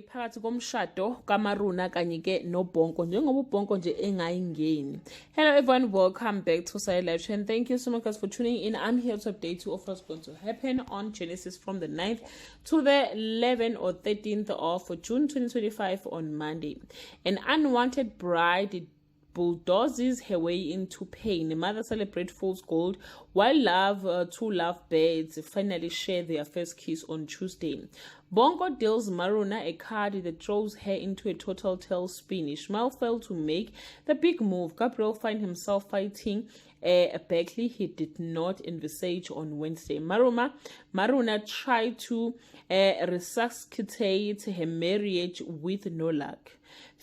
phakathi komshado kaMaruna kanye ke noBonko njengoba uBonko nje engayingeni. Hello everyone, welcome back to Side Live and thank you so much guys for tuning in. I'm here to update you of what's going to happen on Genesis from the 9th to the 11th or 13th of June 2025 on Monday. An unwanted bride bulldozes her way into pain. The mother celebrates fool's gold while two lovebirds finally share their first kiss on Tuesday. Bonko deals Maruna a card that throws her into a total tailspin. Ishmael failed to make the big move. Gabriel finds himself fighting a Beckley he did not envisage on Wednesday. Maruna tried to resuscitate her marriage with no luck.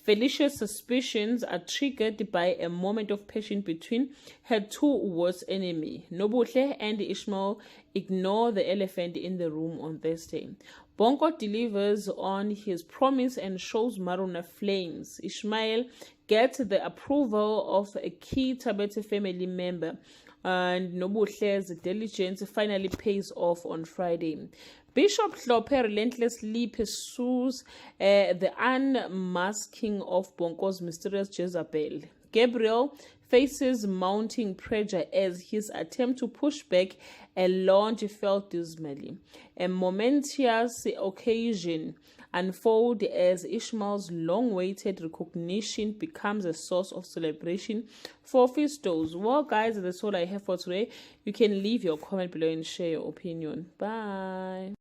Felicia's suspicions are triggered by a moment of passion between her two worst enemies. Nobuhle and Ishmael ignore the elephant in the room on Thursday. Bonko delivers on his promise and shows Maruna flames. Ishmael gets the approval of a key Tabete family member, and Nobuhle's diligence finally pays off on Friday. Bishop Hlophe relentlessly pursues the unmasking of Bonko's mysterious Jezebel. Gabriel faces mounting pressure as his attempt to push back a launch failed dismally. A momentous occasion unfolds as Ishmael's long-awaited recognition becomes a source of celebration for Fistos. Well, guys, that's all I have for today. You can leave your comment below and share your opinion. Bye.